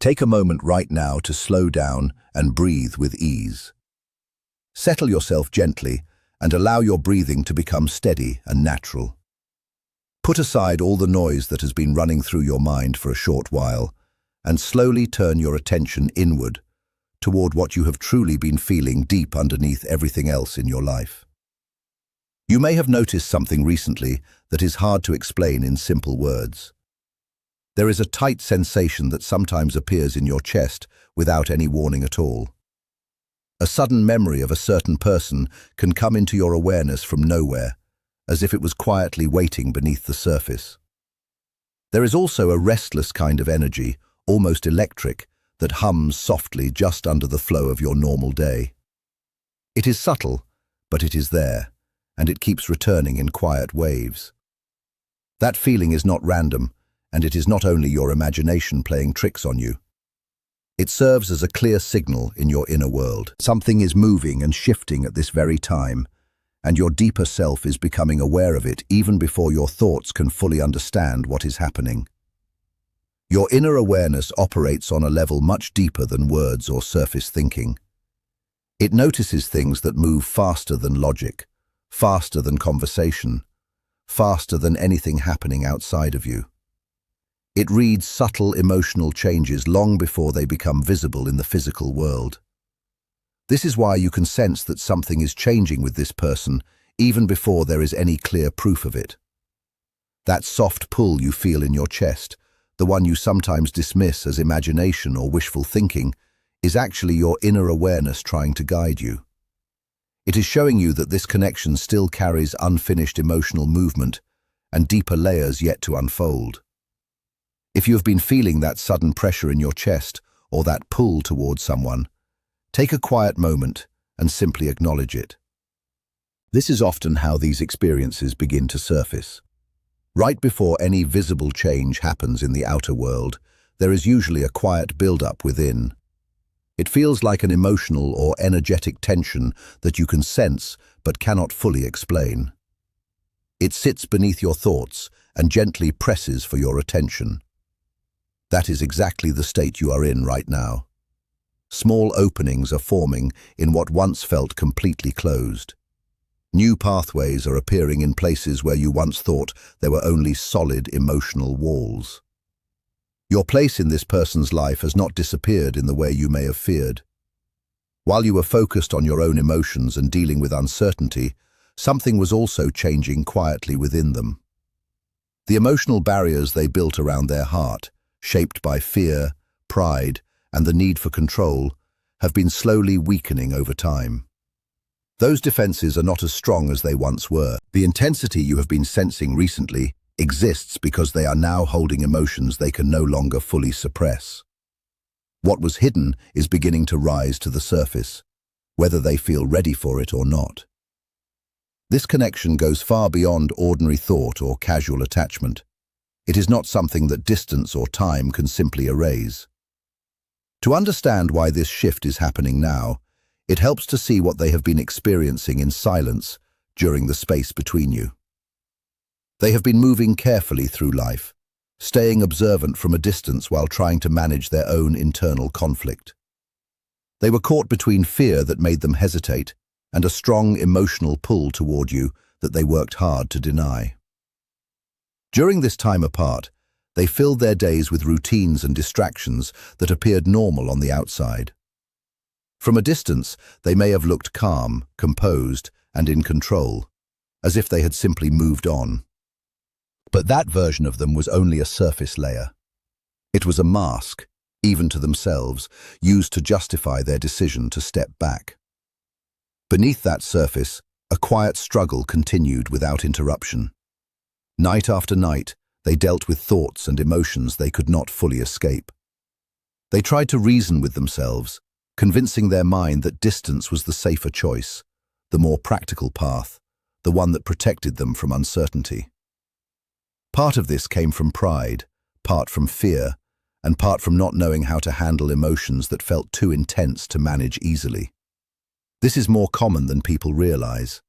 Take a moment right now to slow down and breathe with ease. Settle yourself gently and allow your breathing to become steady and natural. Put aside all the noise that has been running through your mind for a short while and slowly turn your attention inward toward what you have truly been feeling deep underneath everything else in your life. You may have noticed something recently that is hard to explain in simple words. There is a tight sensation that sometimes appears in your chest without any warning at all. A sudden memory of a certain person can come into your awareness from nowhere, as if it was quietly waiting beneath the surface. There is also a restless kind of energy, almost electric, that hums softly just under the flow of your normal day. It is subtle, but it is there, and it keeps returning in quiet waves. That feeling is not random, and it is not only your imagination playing tricks on you. It serves as a clear signal in your inner world. Something is moving and shifting at this very time, and your deeper self is becoming aware of it even before your thoughts can fully understand what is happening. Your inner awareness operates on a level much deeper than words or surface thinking. It notices things that move faster than logic, faster than conversation, faster than anything happening outside of you. It reads subtle emotional changes long before they become visible in the physical world. This is why you can sense that something is changing with this person even before there is any clear proof of it. That soft pull you feel in your chest, the one you sometimes dismiss as imagination or wishful thinking, is actually your inner awareness trying to guide you. It is showing you that this connection still carries unfinished emotional movement and deeper layers yet to unfold. If you have been feeling that sudden pressure in your chest or that pull towards someone, take a quiet moment and simply acknowledge it. This is often how these experiences begin to surface. Right before any visible change happens in the outer world, there is usually a quiet build-up within. It feels like an emotional or energetic tension that you can sense but cannot fully explain. It sits beneath your thoughts and gently presses for your attention. That is exactly the state you are in right now. Small openings are forming in what once felt completely closed. New pathways are appearing in places where you once thought there were only solid emotional walls. Your place in this person's life has not disappeared in the way you may have feared. While you were focused on your own emotions and dealing with uncertainty, something was also changing quietly within them. The emotional barriers they built around their heart, shaped by fear, pride, and the need for control, have been slowly weakening over time. Those defenses are not as strong as they once were. The intensity you have been sensing recently exists because they are now holding emotions they can no longer fully suppress. What was hidden is beginning to rise to the surface, whether they feel ready for it or not. This connection goes far beyond ordinary thought or casual attachment. It is not something that distance or time can simply erase. To understand why this shift is happening now, it helps to see what they have been experiencing in silence during the space between you. They have been moving carefully through life, staying observant from a distance while trying to manage their own internal conflict. They were caught between fear that made them hesitate and a strong emotional pull toward you that they worked hard to deny. During this time apart, they filled their days with routines and distractions that appeared normal on the outside. From a distance, they may have looked calm, composed, and in control, as if they had simply moved on. But that version of them was only a surface layer. It was a mask, even to themselves, used to justify their decision to step back. Beneath that surface, a quiet struggle continued without interruption. Night after night, they dealt with thoughts and emotions they could not fully escape. They tried to reason with themselves, convincing their mind that distance was the safer choice, the more practical path, the one that protected them from uncertainty. Part of this came from pride, part from fear, and part from not knowing how to handle emotions that felt too intense to manage easily. This is more common than people realize.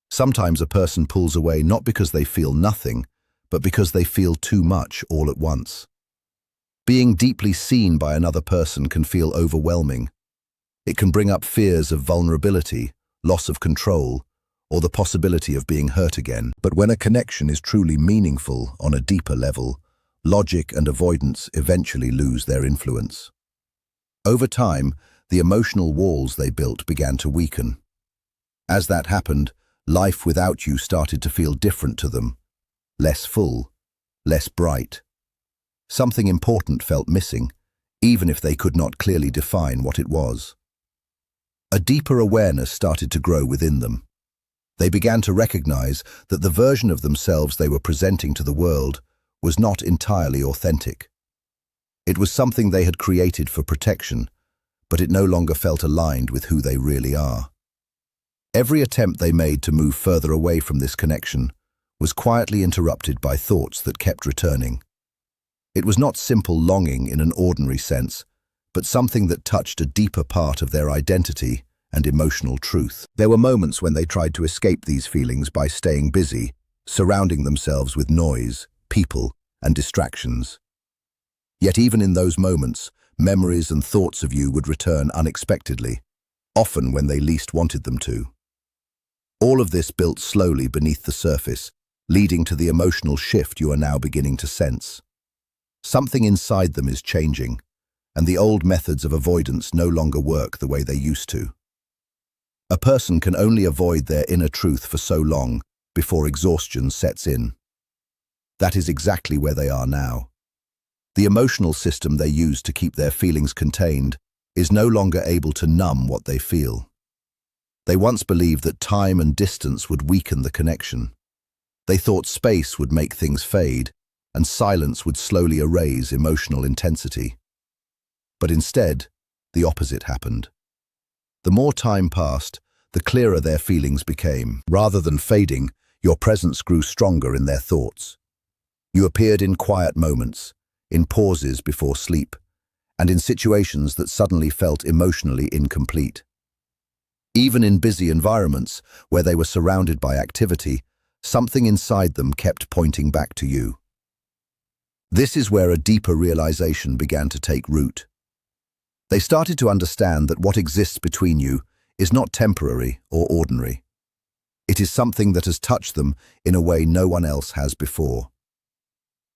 Sometimes a person pulls away not because they feel nothing, but because they feel too much all at once. Being deeply seen by another person can feel overwhelming. It can bring up fears of vulnerability, loss of control, or the possibility of being hurt again. But when a connection is truly meaningful on a deeper level, logic and avoidance eventually lose their influence. Over time, the emotional walls they built began to weaken. As that happened, life without you started to feel different to them, less full, less bright. Something important felt missing, even if they could not clearly define what it was. A deeper awareness started to grow within them. They began to recognize that the version of themselves they were presenting to the world was not entirely authentic. It was something they had created for protection, but it no longer felt aligned with who they really are. Every attempt they made to move further away from this connection was quietly interrupted by thoughts that kept returning. It was not simple longing in an ordinary sense, but something that touched a deeper part of their identity and emotional truth. There were moments when they tried to escape these feelings by staying busy, surrounding themselves with noise, people, and distractions. Yet even in those moments, memories and thoughts of you would return unexpectedly, often when they least wanted them to. All of this built slowly beneath the surface, leading to the emotional shift you are now beginning to sense. Something inside them is changing, and the old methods of avoidance no longer work the way they used to. A person can only avoid their inner truth for so long before exhaustion sets in. That is exactly where they are now. The emotional system they use to keep their feelings contained is no longer able to numb what they feel. They once believed that time and distance would weaken the connection. They thought space would make things fade, and silence would slowly erase emotional intensity. But instead, the opposite happened. The more time passed, the clearer their feelings became. Rather than fading, your presence grew stronger in their thoughts. You appeared in quiet moments, in pauses before sleep, and in situations that suddenly felt emotionally incomplete. Even in busy environments, where they were surrounded by activity, something inside them kept pointing back to you. This is where a deeper realization began to take root. They started to understand that what exists between you is not temporary or ordinary. It is something that has touched them in a way no one else has before.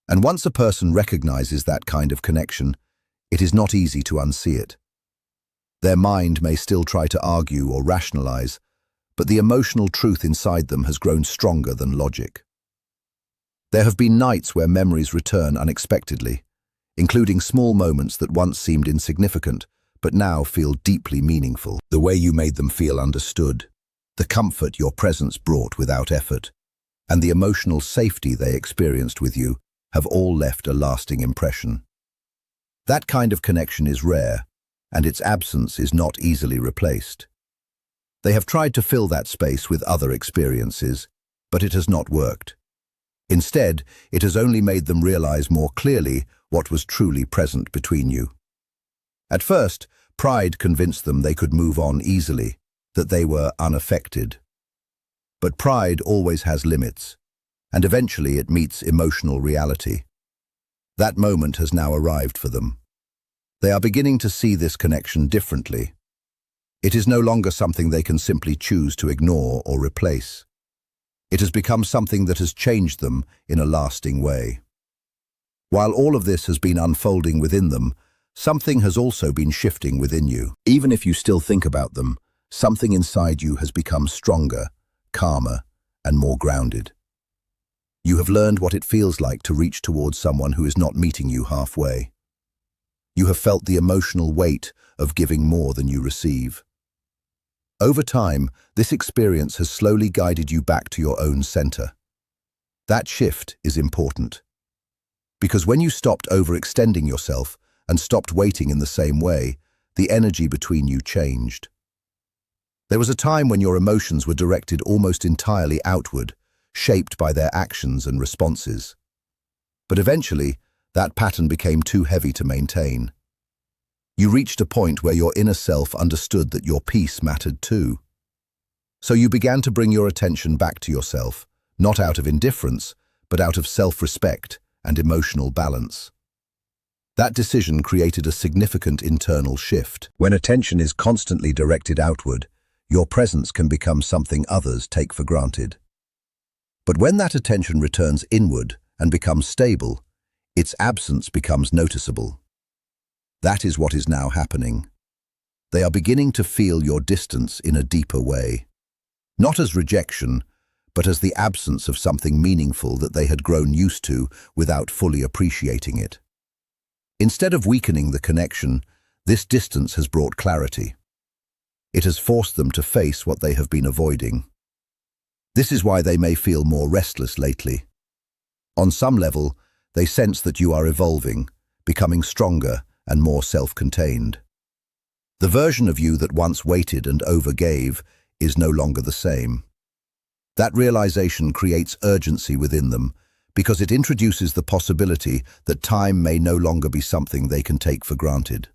And once a person recognizes that kind of connection, it is not easy to unsee it. Their mind may still try to argue or rationalize, but the emotional truth inside them has grown stronger than logic. There have been nights where memories return unexpectedly, including small moments that once seemed insignificant, but now feel deeply meaningful. The way you made them feel understood, the comfort your presence brought without effort, and the emotional safety they experienced with you have all left a lasting impression. That kind of connection is rare, and its absence is not easily replaced. They have tried to fill that space with other experiences, but it has not worked. Instead, it has only made them realize more clearly what was truly present between you. At first, pride convinced them they could move on easily, that they were unaffected. But pride always has limits, and eventually it meets emotional reality. That moment has now arrived for them. They are beginning to see this connection differently. It is no longer something they can simply choose to ignore or replace. It has become something that has changed them in a lasting way. While all of this has been unfolding within them, something has also been shifting within you. Even if you still think about them, something inside you has become stronger, calmer, and more grounded. You have learned what it feels like to reach towards someone who is not meeting you halfway. You have felt the emotional weight of giving more than you receive. Over time, this experience has slowly guided you back to your own center. That shift is important. Because when you stopped overextending yourself and stopped waiting in the same way, the energy between you changed. There was a time when your emotions were directed almost entirely outward, shaped by their actions and responses. But eventually, that pattern became too heavy to maintain. You reached a point where your inner self understood that your peace mattered too. So you began to bring your attention back to yourself, not out of indifference, but out of self-respect and emotional balance. That decision created a significant internal shift. When attention is constantly directed outward, your presence can become something others take for granted. But when that attention returns inward and becomes stable, its absence becomes noticeable. That is what is now happening. They are beginning to feel your distance in a deeper way. Not as rejection, but as the absence of something meaningful that they had grown used to without fully appreciating it. Instead of weakening the connection, this distance has brought clarity. It has forced them to face what they have been avoiding. This is why they may feel more restless lately. On some level, they sense that you are evolving, becoming stronger and more self-contained. The version of you that once waited and overgave is no longer the same. That realization creates urgency within them because it introduces the possibility that time may no longer be something they can take for granted.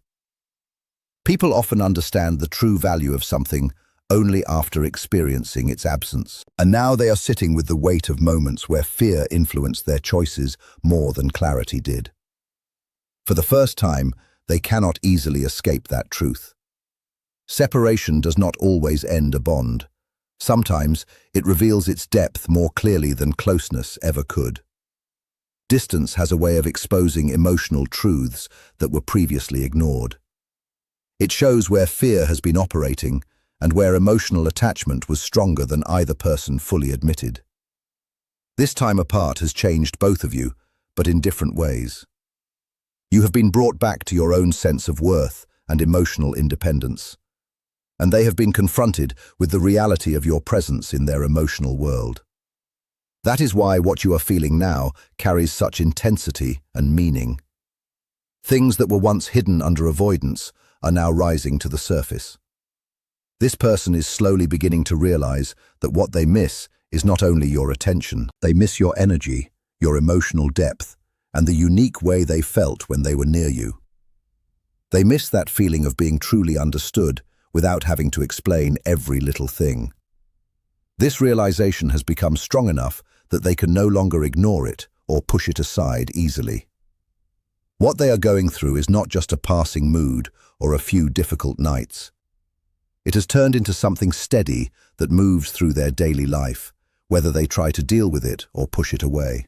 People often understand the true value of something only after experiencing its absence. And now they are sitting with the weight of moments where fear influenced their choices more than clarity did. For the first time, they cannot easily escape that truth. Separation does not always end a bond. Sometimes it reveals its depth more clearly than closeness ever could. Distance has a way of exposing emotional truths that were previously ignored. It shows where fear has been operating and where emotional attachment was stronger than either person fully admitted. This time apart has changed both of you, but in different ways. You have been brought back to your own sense of worth and emotional independence, and they have been confronted with the reality of your presence in their emotional world. That is why what you are feeling now carries such intensity and meaning. Things that were once hidden under avoidance are now rising to the surface. This person is slowly beginning to realize that what they miss is not only your attention. They miss your energy, your emotional depth, and the unique way they felt when they were near you. They miss that feeling of being truly understood without having to explain every little thing. This realization has become strong enough that they can no longer ignore it or push it aside easily. What they are going through is not just a passing mood or a few difficult nights. It has turned into something steady that moves through their daily life, whether they try to deal with it or push it away.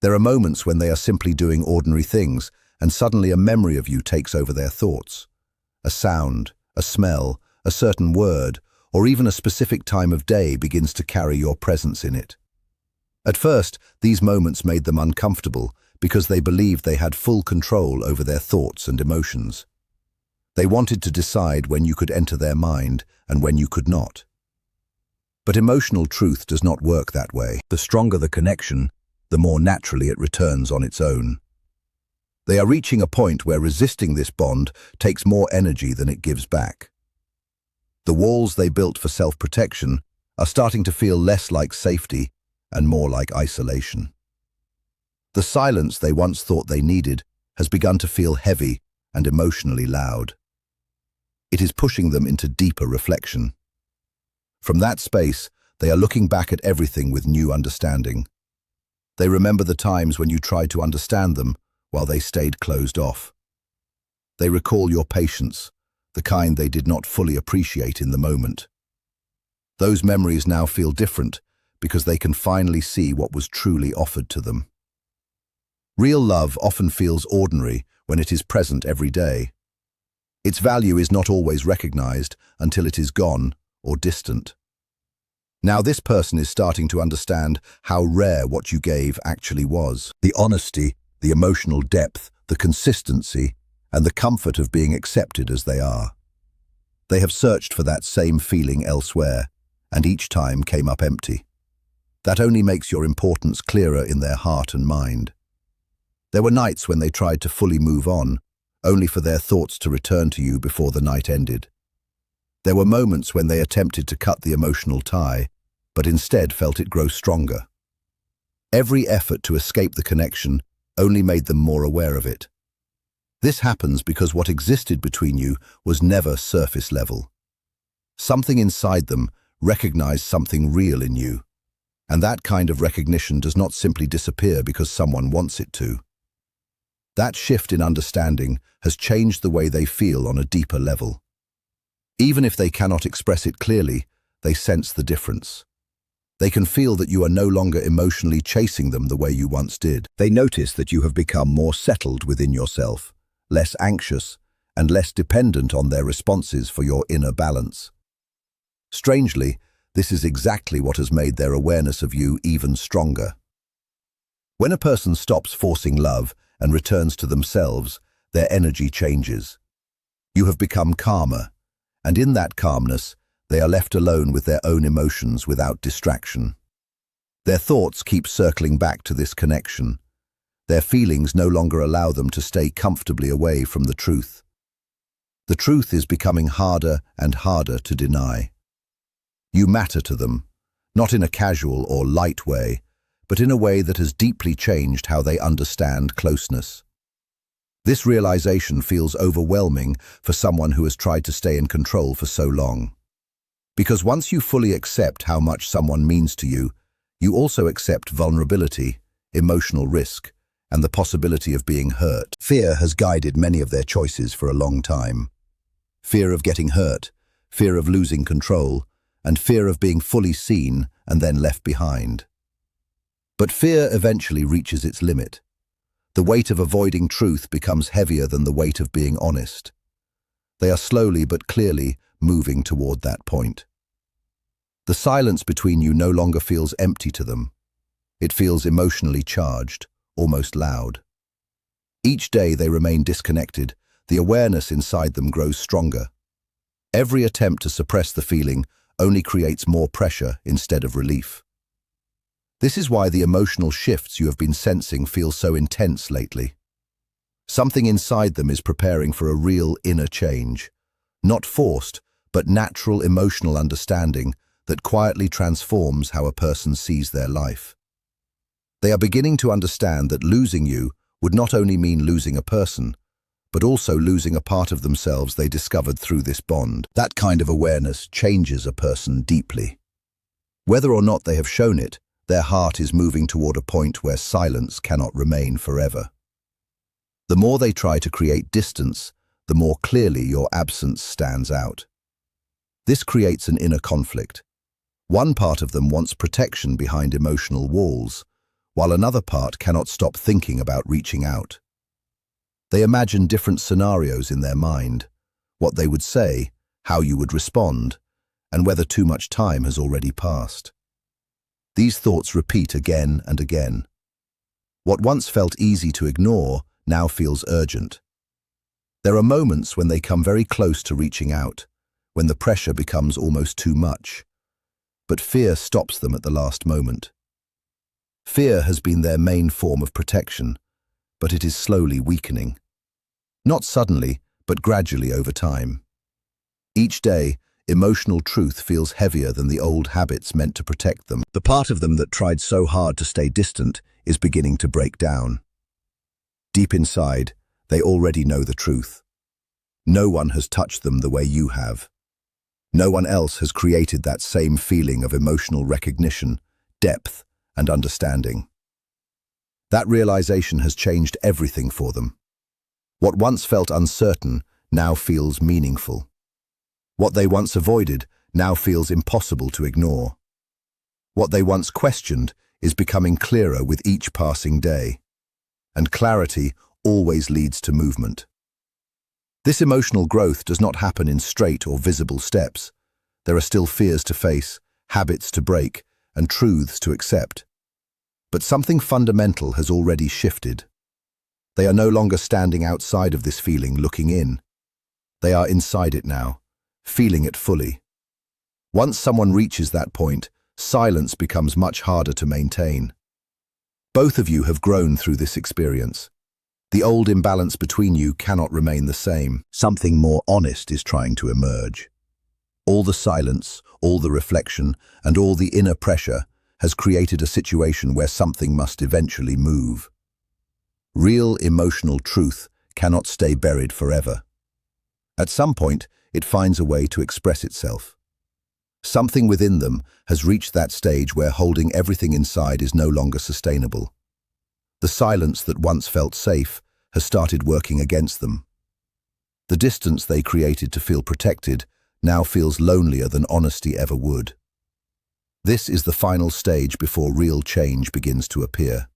There are moments when they are simply doing ordinary things, and suddenly a memory of you takes over their thoughts. A sound, a smell, a certain word, or even a specific time of day begins to carry your presence in it. At first, these moments made them uncomfortable because they believed they had full control over their thoughts and emotions. They wanted to decide when you could enter their mind and when you could not. But emotional truth does not work that way. The stronger the connection, the more naturally it returns on its own. They are reaching a point where resisting this bond takes more energy than it gives back. The walls they built for self-protection are starting to feel less like safety and more like isolation. The silence they once thought they needed has begun to feel heavy and emotionally loud. It is pushing them into deeper reflection. From that space, they are looking back at everything with new understanding. They remember the times when you tried to understand them while they stayed closed off. They recall your patience, the kind they did not fully appreciate in the moment. Those memories now feel different because they can finally see what was truly offered to them. Real love often feels ordinary when it is present every day. Its value is not always recognized until it is gone or distant. Now this person is starting to understand how rare what you gave actually was. The honesty, the emotional depth, the consistency, and the comfort of being accepted as they are. They have searched for that same feeling elsewhere, and each time came up empty. That only makes your importance clearer in their heart and mind. There were nights when they tried to fully move on, only for their thoughts to return to you before the night ended. There were moments when they attempted to cut the emotional tie, but instead felt it grow stronger. Every effort to escape the connection only made them more aware of it. This happens because what existed between you was never surface level. Something inside them recognized something real in you, and that kind of recognition does not simply disappear because someone wants it to. That shift in understanding has changed the way they feel on a deeper level. Even if they cannot express it clearly, they sense the difference. They can feel that you are no longer emotionally chasing them the way you once did. They notice that you have become more settled within yourself, less anxious, and less dependent on their responses for your inner balance. Strangely, this is exactly what has made their awareness of you even stronger. When a person stops forcing love and returns to themselves, their energy changes. You have become calmer, and in that calmness, they are left alone with their own emotions without distraction. Their thoughts keep circling back to this connection. Their feelings no longer allow them to stay comfortably away from the truth. The truth is becoming harder and harder to deny. You matter to them, not in a casual or light way, but in a way that has deeply changed how they understand closeness. This realization feels overwhelming for someone who has tried to stay in control for so long. Because once you fully accept how much someone means to you, you also accept vulnerability, emotional risk, and the possibility of being hurt. Fear has guided many of their choices for a long time. Fear of getting hurt, fear of losing control, and fear of being fully seen and then left behind. But fear eventually reaches its limit. The weight of avoiding truth becomes heavier than the weight of being honest. They are slowly but clearly moving toward that point. The silence between you no longer feels empty to them. It feels emotionally charged, almost loud. Each day they remain disconnected, the awareness inside them grows stronger. Every attempt to suppress the feeling only creates more pressure instead of relief. This is why the emotional shifts you have been sensing feel so intense lately. Something inside them is preparing for a real inner change, not forced, but natural emotional understanding that quietly transforms how a person sees their life. They are beginning to understand that losing you would not only mean losing a person, but also losing a part of themselves they discovered through this bond. That kind of awareness changes a person deeply. Whether or not they have shown it, their heart is moving toward a point where silence cannot remain forever. The more they try to create distance, the more clearly your absence stands out. This creates an inner conflict. One part of them wants protection behind emotional walls, while another part cannot stop thinking about reaching out. They imagine different scenarios in their mind, what they would say, how you would respond, and whether too much time has already passed. These thoughts repeat again and again. What once felt easy to ignore now feels urgent. There are moments when they come very close to reaching out, when the pressure becomes almost too much. But fear stops them at the last moment. Fear has been their main form of protection, but it is slowly weakening. Not suddenly, but gradually over time. Each day, emotional truth feels heavier than the old habits meant to protect them. The part of them that tried so hard to stay distant is beginning to break down. Deep inside, they already know the truth. No one has touched them the way you have. No one else has created that same feeling of emotional recognition, depth, and understanding. That realization has changed everything for them. What once felt uncertain now feels meaningful. What they once avoided now feels impossible to ignore. What they once questioned is becoming clearer with each passing day. And clarity always leads to movement. This emotional growth does not happen in straight or visible steps. There are still fears to face, habits to break, and truths to accept. But something fundamental has already shifted. They are no longer standing outside of this feeling looking in. They are inside it now, feeling it fully. Once someone reaches that point, silence becomes much harder to maintain. Both of you have grown through this experience. The old imbalance between you cannot remain the same. Something more honest is trying to emerge. All the silence, all the reflection, and all the inner pressure has created a situation where something must eventually move. Real emotional truth cannot stay buried forever. At some point, it finds a way to express itself. Something within them has reached that stage where holding everything inside is no longer sustainable. The silence that once felt safe has started working against them. The distance they created to feel protected now feels lonelier than honesty ever would. This is the final stage before real change begins to appear.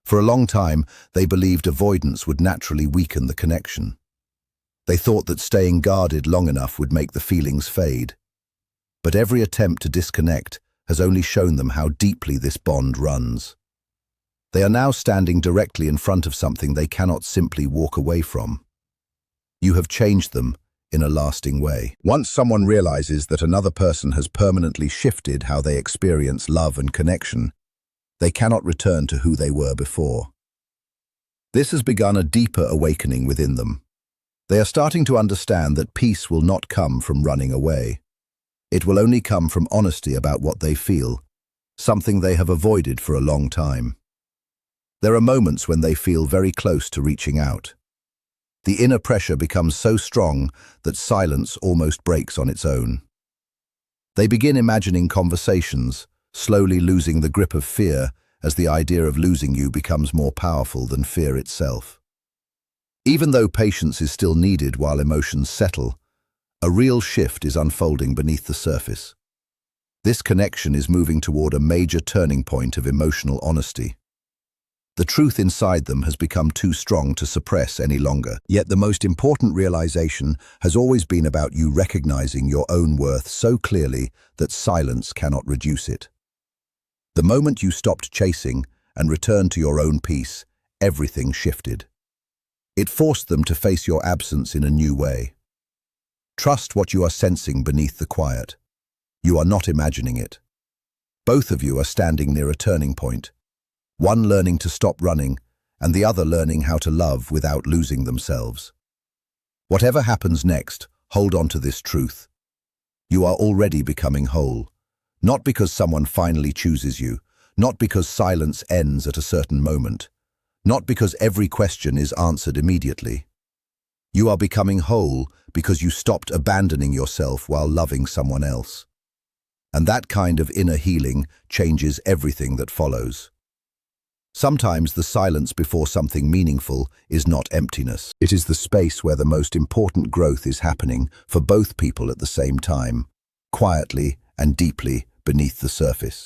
For a long time, they believed avoidance would naturally weaken the connection. They thought that staying guarded long enough would make the feelings fade. But every attempt to disconnect has only shown them how deeply this bond runs. They are now standing directly in front of something they cannot simply walk away from. You have changed them in a lasting way. Once someone realizes that another person has permanently shifted how they experience love and connection, they cannot return to who they were before. This has begun a deeper awakening within them. They are starting to understand that peace will not come from running away. It will only come from honesty about what they feel, something they have avoided for a long time. There are moments when they feel very close to reaching out. The inner pressure becomes so strong that silence almost breaks on its own. They begin imagining conversations, slowly losing the grip of fear as the idea of losing you becomes more powerful than fear itself. Even though patience is still needed while emotions settle, a real shift is unfolding beneath the surface. This connection is moving toward a major turning point of emotional honesty. The truth inside them has become too strong to suppress any longer. Yet the most important realization has always been about you recognizing your own worth so clearly that silence cannot reduce it. The moment you stopped chasing and returned to your own peace, everything shifted. It forced them to face your absence in a new way. Trust what you are sensing beneath the quiet. You are not imagining it. Both of you are standing near a turning point. One learning to stop running, and the other learning how to love without losing themselves. Whatever happens next, hold on to this truth. You are already becoming whole, not because someone finally chooses you, not because silence ends at a certain moment, not because every question is answered immediately. You are becoming whole because you stopped abandoning yourself while loving someone else. And that kind of inner healing changes everything that follows. Sometimes the silence before something meaningful is not emptiness. It is the space where the most important growth is happening for both people at the same time, quietly and deeply beneath the surface.